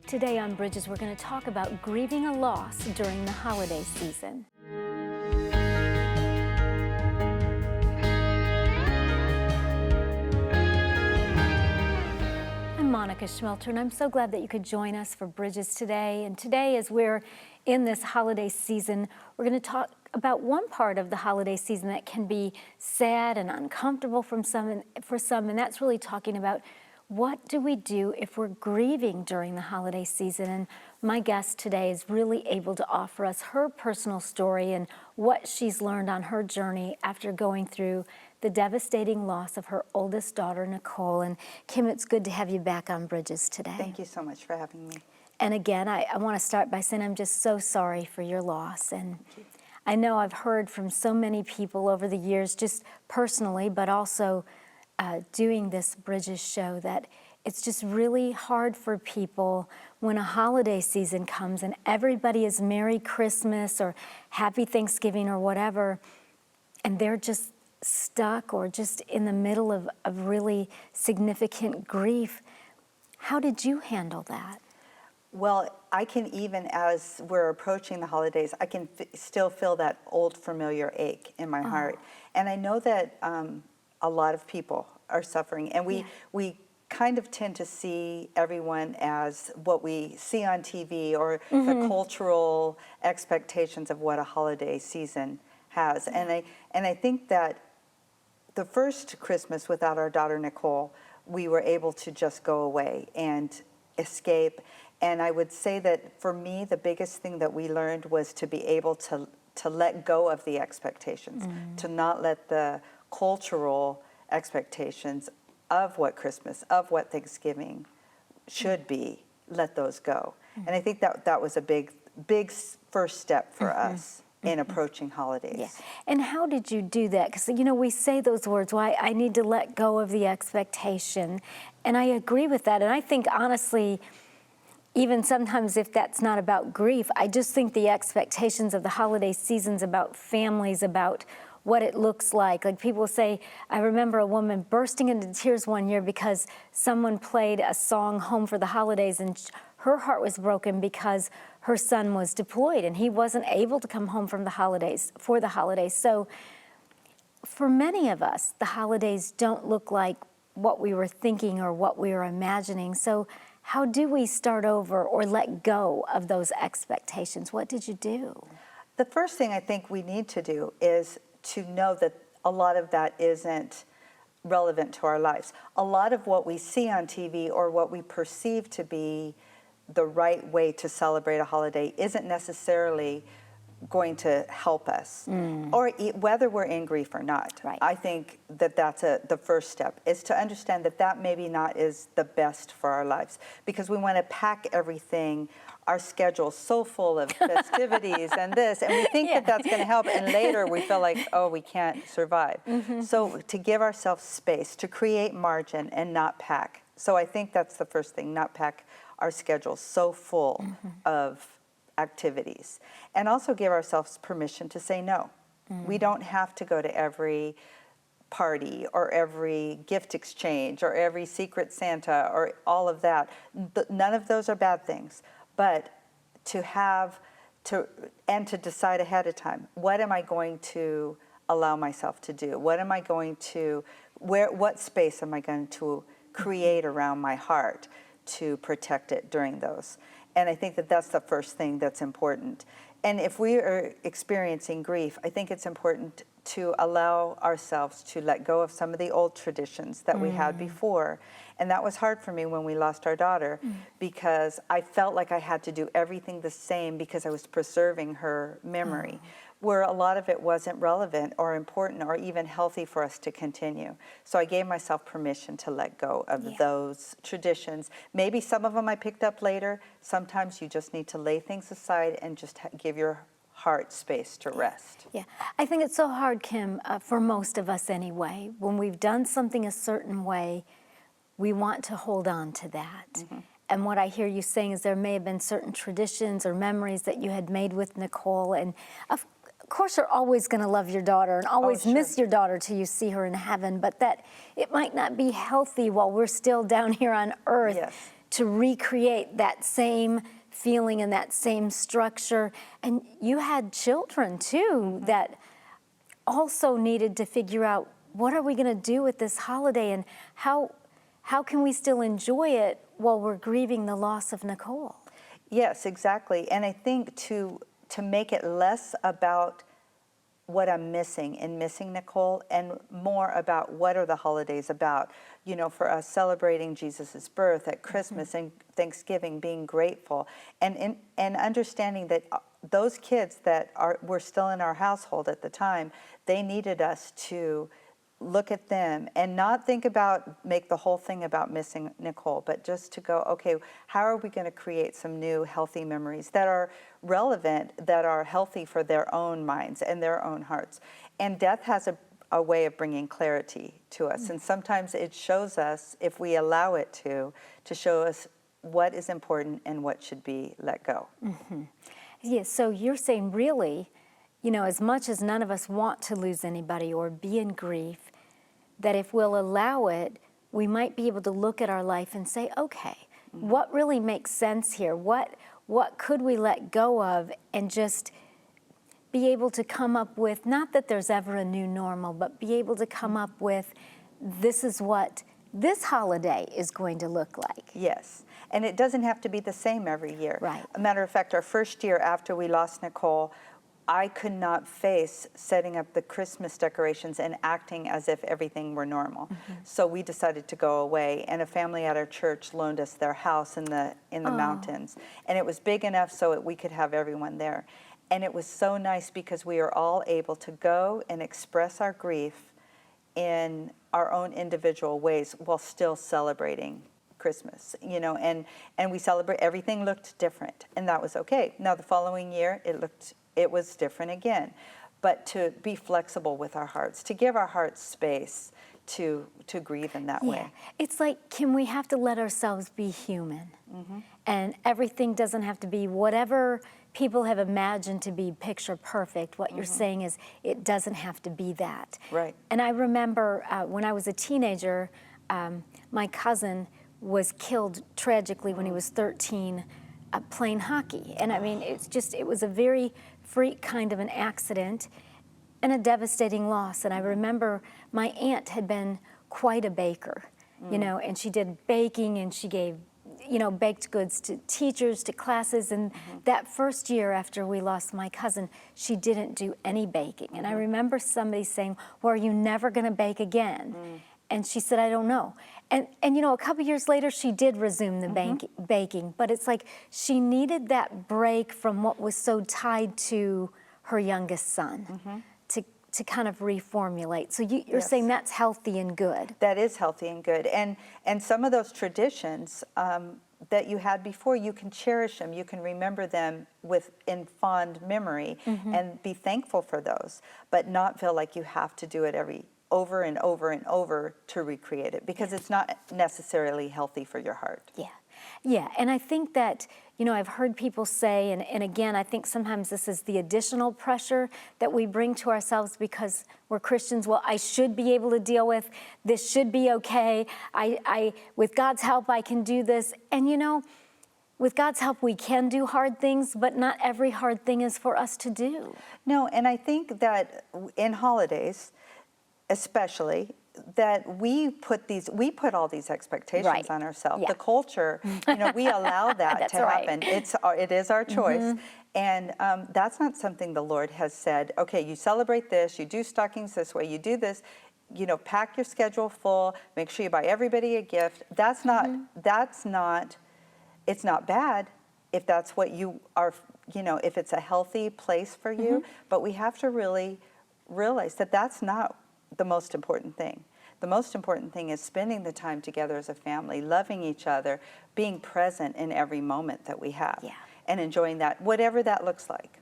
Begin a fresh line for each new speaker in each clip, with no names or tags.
Today on Bridges, we're going to talk about grieving a loss during the holiday season. I'm Monica Schmelter, and I'm so glad that you could join us for Bridges today. And today, as we're in this holiday season, we're going to talk about one part of the holiday season that can be sad and uncomfortable for some, and that's really talking about what do we do if we're grieving during the holiday season? And my guest today is really able to offer us her personal story and what she's learned on her journey after going through the devastating loss of her oldest daughter, Nicole. And Kim, it's good to have you back on Bridges today.
Thank you so much for having me.
And again, I want to start by saying I'm just so sorry for your loss. And I know I've heard from so many people over the years, just personally, but also doing this Bridges show, that it's just really hard for people when a holiday season comes and everybody is Merry Christmas or Happy Thanksgiving or whatever, and they're just stuck or just in the middle of really significant grief. How did you handle that?
Well, I can, even as we're approaching the holidays, I can still feel that old familiar ache in my heart. And I know that a lot of people are suffering, and we kind of tend to see everyone as what we see on TV or the cultural expectations of what a holiday season has. And I think that the first Christmas without our daughter Nicole, we were able to just go away and escape. And I would say that for me, the biggest thing that we learned was to be able to let go of the expectations, to not let the cultural expectations of what Christmas, of what Thanksgiving should be, let those go. And I think that was a big first step for us in approaching holidays.
Yeah. And how did you do that? Because, you know, we say those words, well, I need to let go of the expectation. And I agree with that. And I think, honestly, even sometimes if that's not about grief, I just think the expectations of the holiday season's about families, about what it looks like. Like people say, I remember a woman bursting into tears one year because someone played a song, Home for the Holidays, and her heart was broken because her son was deployed and he wasn't able to come home for the holidays. So for many of us, the holidays don't look like what we were thinking or what we were imagining. So how do we start over or let go of those expectations? What did you do?
The first thing I think we need to do is to know that a lot of that isn't relevant to our lives. A lot of what we see on TV or what we perceive to be the right way to celebrate a holiday isn't necessarily going to help us, or whether we're in grief or not.
Right.
I think that that's the first step, is to understand that maybe not is the best for our lives, because we want to pack everything, our schedule so full of festivities and this, and we think that that's going to help, and later we feel like, oh, we can't survive. So to give ourselves space, to create margin and not pack. So I think that's the first thing, not pack our schedule so full of activities, and also give ourselves permission to say no. We don't have to go to every party or every gift exchange or every secret Santa or all of that. None of those are bad things, but to decide ahead of time, what am I going to allow myself to do? What space am I going to create around my heart to protect it during those? And I think that that's the first thing that's important. And if we are experiencing grief, I think it's important to allow ourselves to let go of some of the old traditions that we had before. And that was hard for me when we lost our daughter, because I felt like I had to do everything the same because I was preserving her memory, where a lot of it wasn't relevant or important or even healthy for us to continue. So I gave myself permission to let go of those traditions. Maybe some of them I picked up later. Sometimes you just need to lay things aside and just give your heart space to rest.
Yeah, I think it's so hard, Kim, for most of us anyway. When we've done something a certain way, we want to hold on to that. And what I hear you saying is there may have been certain traditions or memories that you had made with Nicole, and of course you're always going to love your daughter and always miss your daughter till you see her in heaven, but that it might not be healthy while we're still down here on earth to recreate that same feeling and that same structure. And you had children too that also needed to figure out, what are we going to do with this holiday, and how can we still enjoy it while we're grieving the loss of Nicole?
Yes, exactly. And I think to make it less about what I'm missing in missing Nicole, and more about what are the holidays about. You know, for us, celebrating Jesus's birth at Christmas and Thanksgiving, being grateful, and understanding that those kids that were still in our household at the time, they needed us to look at them and not make the whole thing about missing Nicole, but just to go, okay, how are we going to create some new healthy memories that are relevant, that are healthy for their own minds and their own hearts? And death has a way of bringing clarity to us. And sometimes it shows us, if we allow it to show us what is important and what should be let go.
Yeah, so you're saying, really, you know, as much as none of us want to lose anybody or be in grief, that if we'll allow it, we might be able to look at our life and say, okay, what really makes sense here? What could we let go of, and just be able to come up with, not that there's ever a new normal, but be able to come up with, this is what this holiday is going to look like.
Yes, and it doesn't have to be the same every year.
Right.
A matter of fact, our first year after we lost Nicole, I could not face setting up the Christmas decorations and acting as if everything were normal. So we decided to go away, and a family at our church loaned us their house in the mountains. And it was big enough so that we could have everyone there. And it was so nice because we were all able to go and express our grief in our own individual ways while still celebrating Christmas, you know, and we celebrate, everything looked different, and that was okay. Now the following year it was different again, but to be flexible with our hearts, to give our hearts space to grieve in that way.
It's like, can we have to let ourselves be human? And everything doesn't have to be whatever people have imagined to be picture perfect. What you're saying is, it doesn't have to be that.
Right.
And I remember when I was a teenager, my cousin was killed tragically when he was 13 playing hockey. And I mean, it was a very freak kind of an accident and a devastating loss. And I remember my aunt had been quite a baker, you know, and she did baking, and she gave, you know, baked goods to teachers, to classes. And that first year after we lost my cousin, she didn't do any baking. And I remember somebody saying, well, are you never going to bake again? And she said, I don't know. And you know, a couple years later, she did resume the baking, but it's like she needed that break from what was so tied to her youngest son to kind of reformulate. So you're saying that's healthy and good.
That is healthy and good. And some of those traditions that you had before, you can cherish them, you can remember them in fond memory and be thankful for those, but not feel like you have to do it over and over and over to recreate it, because it's not necessarily healthy for your heart.
Yeah, and I think that, you know, I've heard people say, and again, I think sometimes this is the additional pressure that we bring to ourselves because we're Christians. Well, I should be able to deal with this, should be okay. With God's help, I can do this. And you know, with God's help, we can do hard things, but not every hard thing is for us to do.
No, and I think that in holidays, especially, that we put all these expectations on ourselves. The culture, you know, we allow that to happen. It is our choice, and that's not something the Lord has said. Okay, you celebrate this, you do stockings this way, you do this. You know, pack your schedule full. Make sure you buy everybody a gift. That's not. It's not bad if that's what you are. You know, if it's a healthy place for you. But we have to really realize that that's not the most important thing. The most important thing is spending the time together as a family, loving each other, being present in every moment that we have, and enjoying that, whatever that looks like.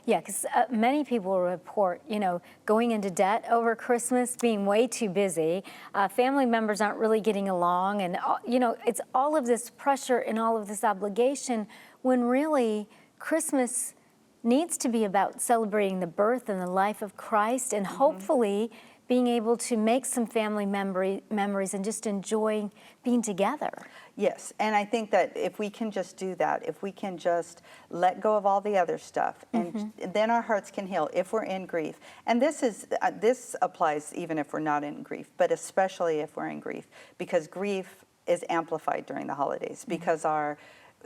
Yeah, because many people report, you know, going into debt over Christmas, being way too busy, family members aren't really getting along, and, you know, it's all of this pressure and all of this obligation, when really Christmas needs to be about celebrating the birth and the life of Christ, and hopefully being able to make some family memories and just enjoying being together.
Yes, and I think that if we can just do that, if we can just let go of all the other stuff, and then our hearts can heal if we're in grief. And this applies even if we're not in grief, but especially if we're in grief, because grief is amplified during the holidays, because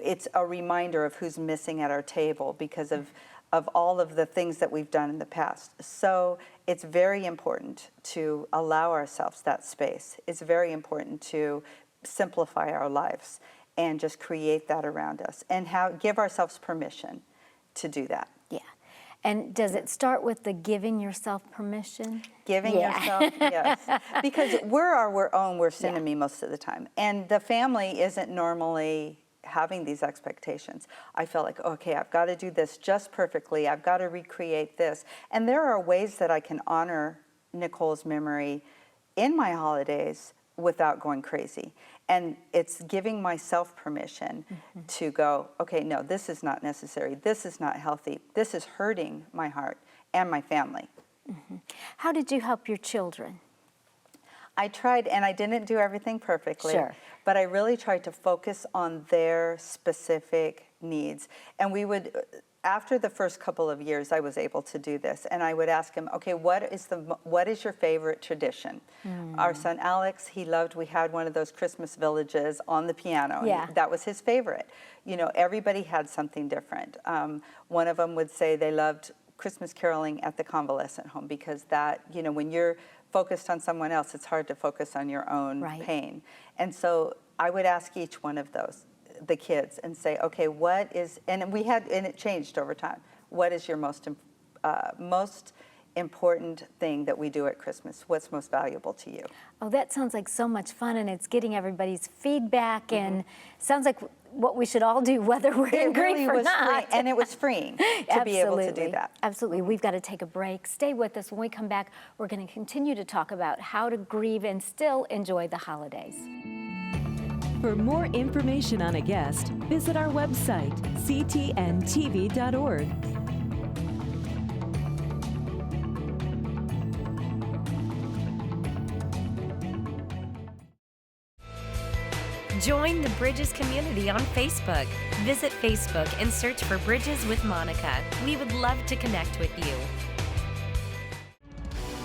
it's a reminder of who's missing at our table because of all of the things that we've done in the past. So it's very important to allow ourselves that space. It's very important to simplify our lives and just create that around us and give ourselves permission to do that.
Yeah. And does it start with the giving yourself permission?
Giving yourself, yes. Because we're our own worst enemy most of the time. And the family isn't normally having these expectations. I felt like, okay, I've got to do this just perfectly. I've got to recreate this. And there are ways that I can honor Nicole's memory in my holidays without going crazy. And it's giving myself permission to go, okay, no, this is not necessary. This is not healthy. This is hurting my heart and my family.
How did you help your children?
I tried, and I didn't do everything perfectly, but I really tried to focus on their specific needs. And we would, after the first couple of years, I was able to do this, and I would ask him, okay, what is your favorite tradition? Our son Alex, we had one of those Christmas villages on the piano.
Yeah.
That was his favorite. You know, everybody had something different. One of them would say they loved Christmas caroling at the convalescent home because that, you know, when you're focused on someone else, it's hard to focus on your own pain. And so I would ask each one of the kids, and say, okay, and it changed over time. What is your most important thing that we do at Christmas? What's most valuable to you?
Oh, that sounds like so much fun, and it's getting everybody's feedback, and sounds like what we should all do, whether we're in grief or not.
And it was freeing to be able to do that.
Absolutely. We've got to take a break. Stay with us. When we come back, we're going to continue to talk about how to grieve and still enjoy the holidays.
For more information on a guest, visit our website, ctntv.org.
Join the Bridges community on Facebook. Visit Facebook and search for Bridges with Monica. We would love to connect with you.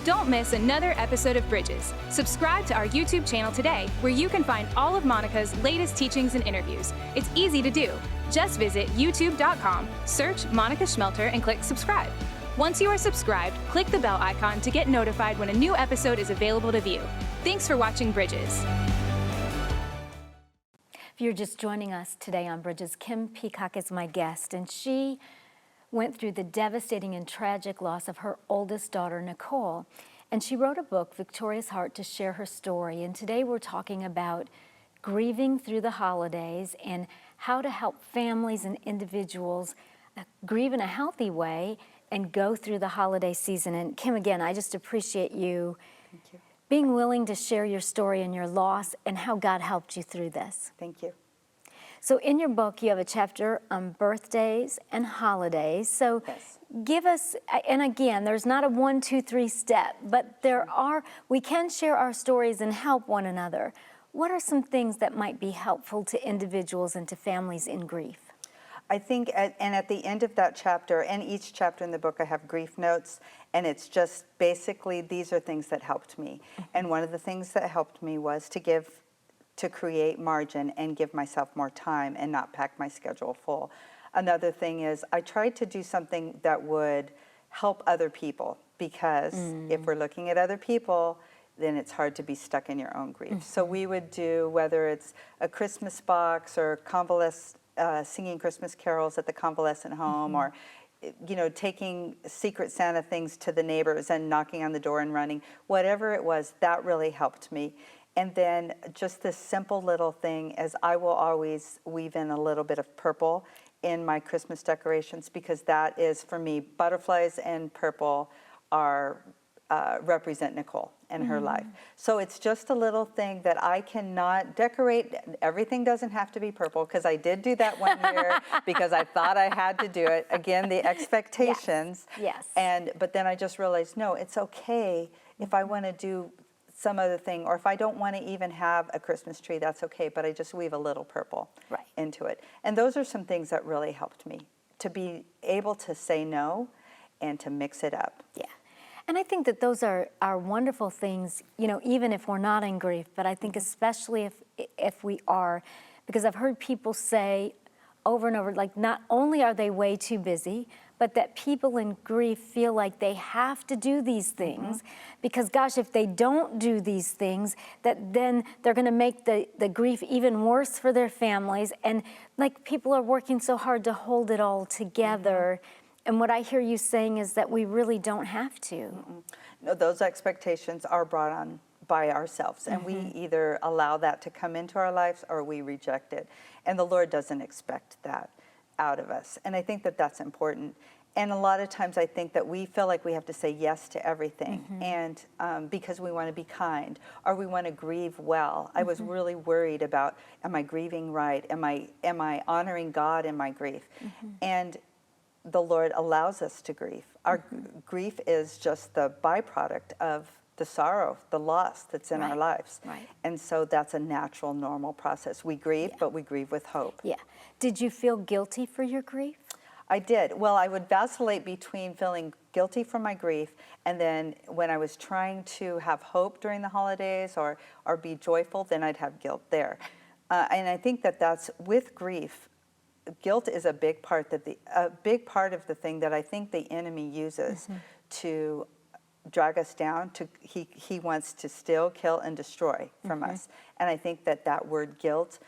Don't miss another episode of Bridges. Subscribe to our YouTube channel today, where you can find all of Monica's latest teachings and interviews. It's easy to do. Just visit youtube.com, search Monica Schmelter, and click subscribe. Once you are subscribed, click the bell icon to get notified when a new episode is available to view. Thanks for watching Bridges.
If you're just joining us today on Bridges, Kim Peacock is my guest, and she went through the devastating and tragic loss of her oldest daughter, Nicole. And she wrote a book, Victoria's Heart, to share her story. And today we're talking about grieving through the holidays and how to help families and individuals grieve in a healthy way and go through the holiday season. And Kim, again, I just appreciate you being willing to share your story and your loss and how God helped you through this.
Thank you.
So in your book, you have a chapter on birthdays and holidays. So give us, and again, there's not a 1, 2, 3 step, but we can share our stories and help one another. What are some things that might be helpful to individuals and to families in grief?
I think, at the end of that chapter, and each chapter in the book, I have grief notes, and it's just basically, these are things that helped me. And one of the things that helped me was to create margin and give myself more time and not pack my schedule full. Another thing is I tried to do something that would help other people, because if we're looking at other people, then it's hard to be stuck in your own grief. So we would do, whether it's a Christmas box or singing Christmas carols at the convalescent home, or taking Secret Santa things to the neighbors and knocking on the door and running, whatever it was, that really helped me. And then just this simple little thing is I will always weave in a little bit of purple in my Christmas decorations, because that is, for me, butterflies and purple represent Nicole and her life. So it's just a little thing that I cannot decorate. Everything doesn't have to be purple, because I did do that one year because I thought I had to do it. Again, the expectations.
Yes.
But then I just realized, no, it's okay if I want to do some other thing, or if I don't want to even have a Christmas tree, that's okay, but I just weave a little purple
Right.
into it. And those are some things that really helped me to be able to say no and to mix it up.
Yeah. And I think that those are wonderful things, you know, even if we're not in grief, but I think especially if we are, because I've heard people say over and over, like, not only are they way too busy, but that people in grief feel like they have to do these things because, gosh, if they don't do these things, that then they're going to make the grief even worse for their families. And like, people are working so hard to hold it all together. And what I hear you saying is that we really don't have to.
No, those expectations are brought on by ourselves, and we either allow that to come into our lives or we reject it. And the Lord doesn't expect that out of us. And I think that that's important. And a lot of times I think that we feel like we have to say yes to everything, and because we want to be kind or we want to grieve well. I was really worried about, am I grieving right? Am I honoring God in my grief? And the Lord allows us to grieve. Our grief is just the byproduct of the sorrow, the loss that's in our lives.
Right.
And so that's a natural, normal process. We grieve, but we grieve with hope.
Yeah. Did you feel guilty for your grief?
I did. Well, I would vacillate between feeling guilty for my grief, and then when I was trying to have hope during the holidays or be joyful, then I'd have guilt there. And I think that that's with grief. Guilt is a big part of the thing that I think the enemy uses to drag us down. He wants to steal, kill, and destroy from us. And I think that word guilt,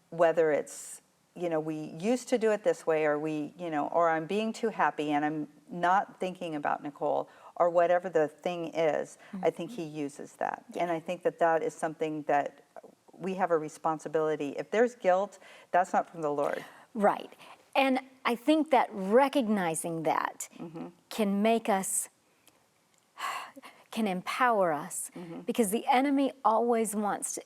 whether it's, you know, we used to do it this way, or or I'm being too happy and I'm not thinking about Nicole, or whatever the thing is, I think he uses that. And I think that is something that we have a responsibility. If there's guilt, that's not from the Lord.
Right. And I think that recognizing that can make us, can empower us, because the enemy always wants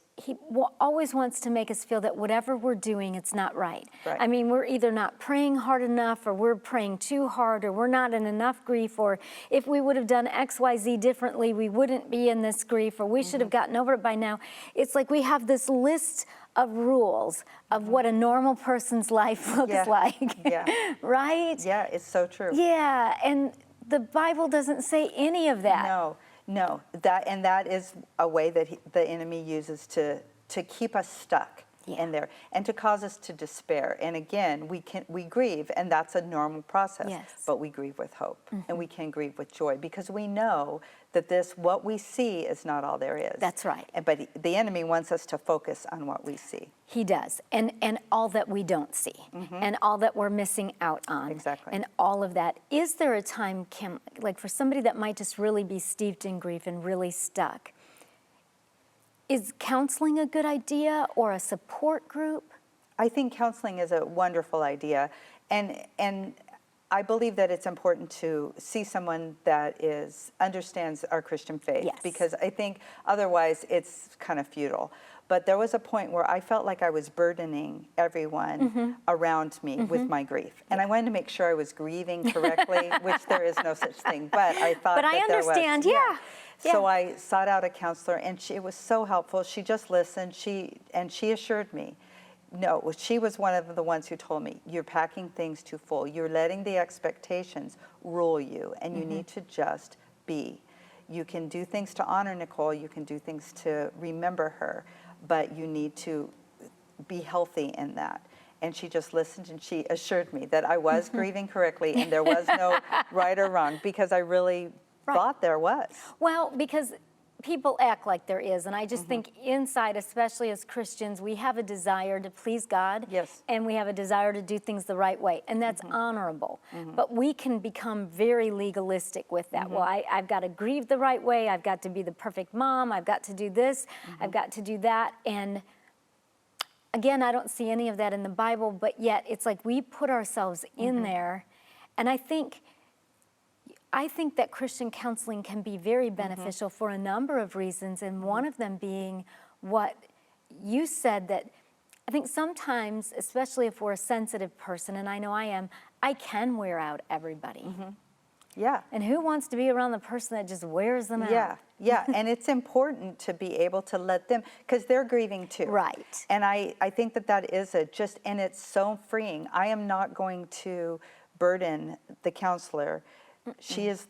to make us feel that whatever we're doing, it's not right.
Right.
I mean, we're either not praying hard enough, or we're praying too hard, or we're not in enough grief, or if we would have done X, Y, Z differently, we wouldn't be in this grief, or we should have gotten over it by now. It's like we have this list of rules of what a normal person's life looks like.
Yeah.
Right?
Yeah, it's so true.
Yeah, and the Bible doesn't say any of that.
No, that is a way that the enemy uses to keep us stuck in there and to cause us to despair. And again, we grieve, and that's a normal process.
Yes.
But we grieve with hope, and we can grieve with joy, because we know that what we see is not all there is.
That's right.
But the enemy wants us to focus on what we see.
He does, and all that we don't see, and all that we're missing out on.
Exactly.
And all of that. Is there a time, Kim, like for somebody that might just really be steeped in grief and really stuck, is counseling a good idea, or a support group?
I think counseling is a wonderful idea, and I believe that it's important to see someone that understands our Christian faith,
Yes.
because I think otherwise it's kind of futile. But there was a point where I felt like I was burdening everyone around me with my grief, and I wanted to make sure I was grieving correctly, which there is no such thing. But I thought
But I
that there was.
understand, yeah.
So I sought out a counselor, and it was so helpful. She just listened. She assured me. No, she was one of the ones who told me, you're packing things too full. You're letting the expectations rule you, and you need to just be. You can do things to honor Nicole. You can do things to remember her, but you need to be healthy in that. And she just listened, and she assured me that I was grieving correctly, and there was no right or wrong, because I really thought there was.
Well, because people act like there is, and I just think inside, especially as Christians, we have a desire to please God.
Yes.
And we have a desire to do things the right way, and that's honorable. But we can become very legalistic with that. Well, I've got to grieve the right way, I've got to be the perfect mom, I've got to do this, I've got to do that, and again, I don't see any of that in the Bible, but yet it's like we put ourselves in there, and I think that Christian counseling can be very beneficial for a number of reasons, and one of them being what you said, that I think sometimes, especially if we're a sensitive person, and I know I am, I can wear out everybody.
Yeah.
And who wants to be around the person that just wears them out?
Yeah, and it's important to be able to let them, because they're grieving too.
Right.
And I think that is and it's so freeing. I am not going to burden the counselor.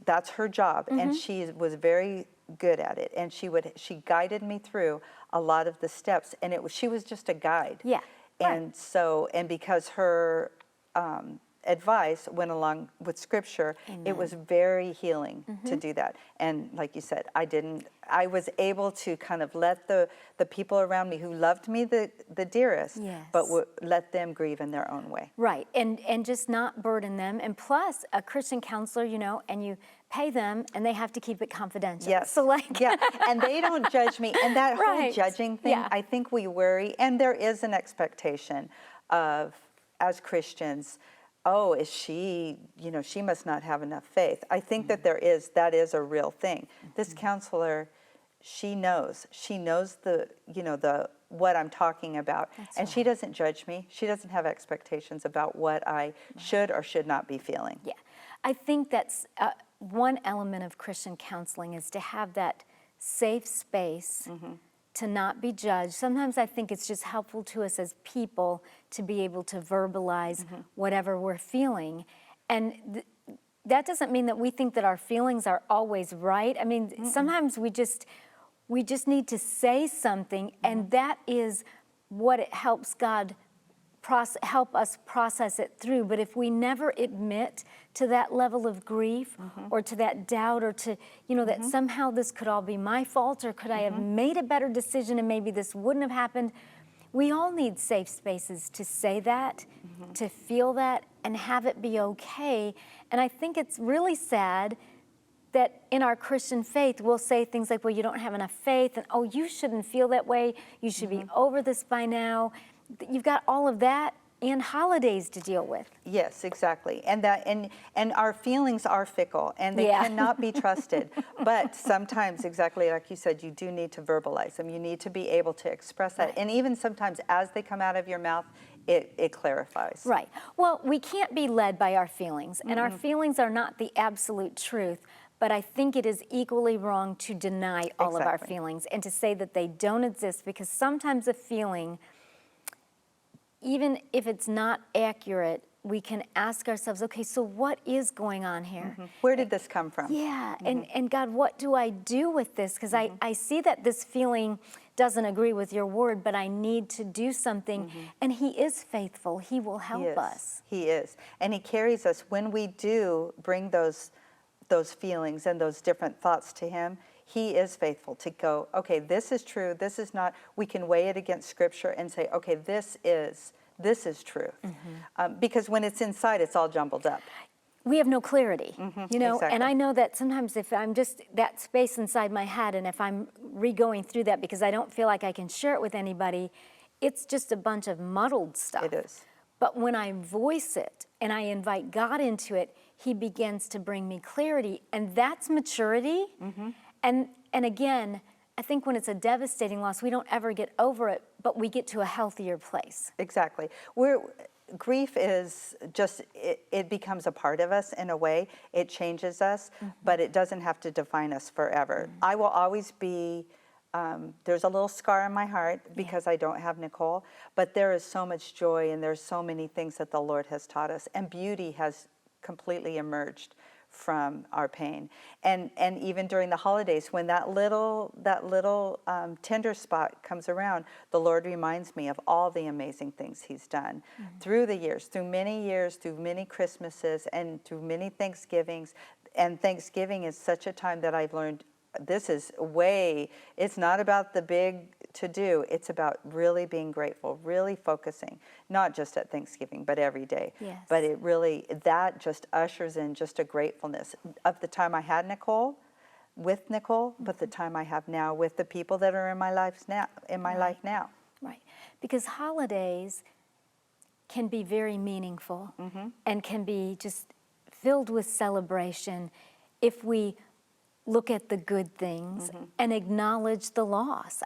That's her job, and she was very good at it. And she guided me through a lot of the steps, and she was just a guide.
Yeah.
And so, and because her advice went along with scripture, it was very healing to do that. And like you said, I was able to kind of let the people around me who loved me the dearest, but let them grieve in their own way.
Right, and just not burden them. And plus, a Christian counselor, and you pay them, and they have to keep it confidential.
Yes.
So
and they don't judge me. And that whole
Right.
judging thing, I think we worry, and there is an expectation of, as Christians, oh, is she, she must not have enough faith. I think that that is a real thing. This counselor, she knows the what I'm talking about. And she doesn't judge me. She doesn't have expectations about what I should or should not be feeling.
Yeah, I think that's one element of Christian counseling is to have that safe space to not be judged. Sometimes I think it's just helpful to us as people to be able to verbalize whatever we're feeling. And that doesn't mean that we think that our feelings are always right. I mean, sometimes we just need to say something, and that is what it helps God help us process it through. But if we never admit to that level of grief or to that doubt or to, that somehow this could all be my fault, or could I have made a better decision and maybe this wouldn't have happened, we all need safe spaces to say that, to feel that, and have it be okay. And I think it's really sad that in our Christian faith, we'll say things like, well, you don't have enough faith, and oh, you shouldn't feel that way. You should be over this by now. You've got all of that and holidays to deal with.
Yes, exactly. And our feelings are fickle, and they cannot be trusted. But sometimes, exactly like you said, you do need to verbalize them. You need to be able to express that. Right. And even sometimes as they come out of your mouth, it clarifies.
Right. Well, we can't be led by our feelings, and our feelings are not the absolute truth. But I think it is equally wrong to deny all of our feelings and to say that they don't exist, because sometimes a feeling, even if it's not accurate, we can ask ourselves, okay, so what is going on here?
Where did this come from?
Yeah, and God, what do I do with this? Because I see that this feeling doesn't agree with your word, but I need to do something. And He is faithful. He will help us.
He is. And He carries us when we do bring those feelings and those different thoughts to Him. He is faithful to go, okay, this is true, this is not. We can weigh it against Scripture and say, okay, this is truth. Because when it's inside, it's all jumbled up.
We have no clarity,
exactly.
And I know that sometimes if I'm just that space inside my head, and if I'm re-going through that because I don't feel like I can share it with anybody, it's just a bunch of muddled stuff.
It is.
But when I voice it and I invite God into it, He begins to bring me clarity, and that's maturity. And again, I think when it's a devastating loss, we don't ever get over it, but we get to a healthier place.
Exactly. Grief is just, it becomes a part of us in a way. It changes us, but it doesn't have to define us forever. I will always be, there's a little scar in my heart because I don't have Nicole, but there is so much joy, and there's so many things that the Lord has taught us, and beauty has completely emerged from our pain. And even during the holidays, when that little tender spot comes around, the Lord reminds me of all the amazing things He's done through the years, through many Christmases, and through many Thanksgivings. And Thanksgiving is such a time that I've learned it's not about the big to-do, it's about really being grateful, really focusing, not just at Thanksgiving, but every day.
Yes.
But that just ushers in just a gratefulness of the time I had Nicole, with Nicole, but the time I have now with the people that are in my life now.
Right, because holidays can be very meaningful and can be just filled with celebration if we look at the good things and acknowledge the loss,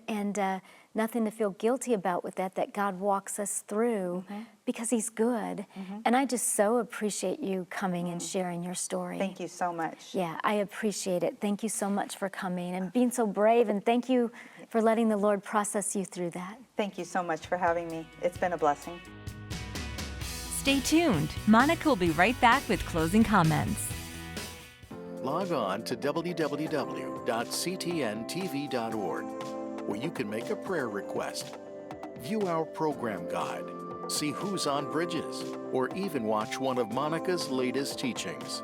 and nothing to feel guilty about with that God walks us through because He's good. And I just so appreciate you coming and sharing your story.
Thank you so much.
Yeah, I appreciate it. Thank you so much for coming and being so brave, and thank you for letting the Lord process you through that.
Thank you so much for having me. It's been a blessing.
Stay tuned. Monica will be right back with closing comments.
Log on to www.ctntv.org, where you can make a prayer request, view our program guide, see who's on Bridges, or even watch one of Monica's latest teachings.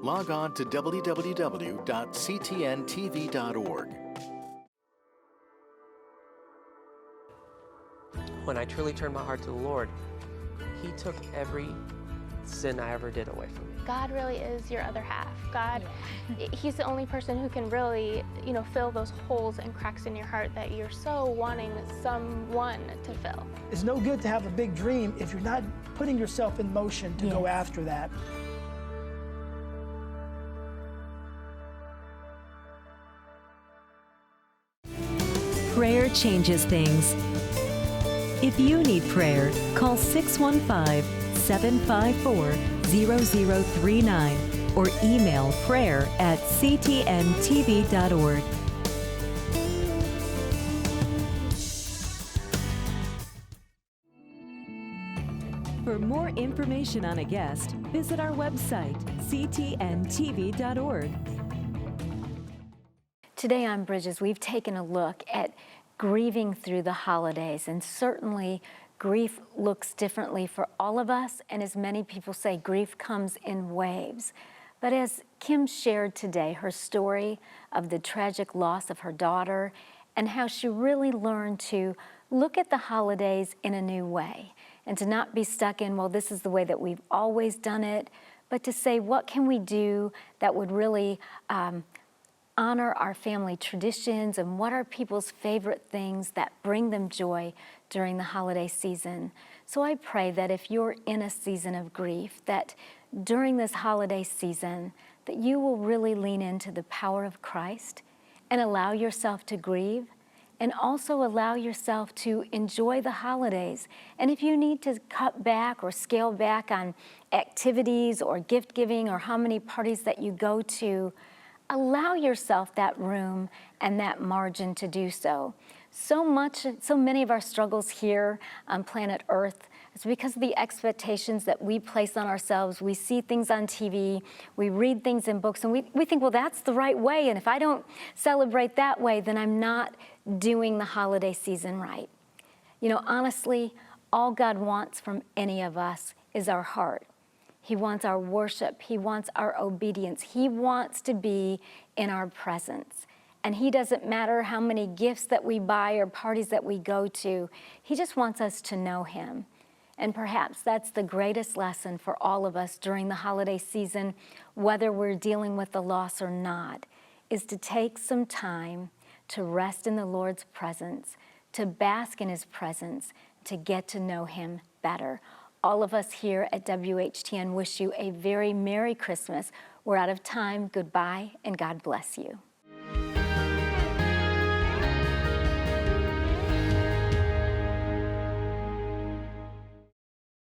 Log on to www.ctntv.org.
When I truly turned my heart to the Lord, He took every sin I ever did away from me.
God really is your other half. God, He's the only person who can really, fill those holes and cracks in your heart that you're so wanting someone to fill.
It's no good to have a big dream if you're not putting yourself in motion to go after that.
Prayer changes things. If you need prayer, call 615-754-0039 or email prayer@ctntv.org. For more information on a guest, visit our website, ctntv.org.
Today on Bridges, we've taken a look at grieving through the holidays, and certainly grief looks differently for all of us, and as many people say, grief comes in waves. But as Kim shared today, her story of the tragic loss of her daughter and how she really learned to look at the holidays in a new way and to not be stuck in, well, this is the way that we've always done it, but to say, what can we do that would really honor our family traditions, and what are people's favorite things that bring them joy during the holiday season. So I pray that if you're in a season of grief, that during this holiday season, that you will really lean into the power of Christ and allow yourself to grieve, and also allow yourself to enjoy the holidays. And if you need to cut back or scale back on activities or gift giving or how many parties that you go to, allow yourself that room and that margin to do so. So many of our struggles here on planet Earth is because of the expectations that we place on ourselves. We see things on TV, we read things in books, and we think, well, that's the right way, and if I don't celebrate that way, then I'm not doing the holiday season right. Honestly, all God wants from any of us is our heart. He wants our worship. He wants our obedience. He wants to be in our presence. And He doesn't matter how many gifts that we buy or parties that we go to. He just wants us to know Him. And perhaps that's the greatest lesson for all of us during the holiday season, whether we're dealing with the loss or not, is to take some time to rest in the Lord's presence, to bask in His presence, to get to know Him better. All of us here at WHTN wish you a very Merry Christmas. We're out of time. Goodbye, and God bless you.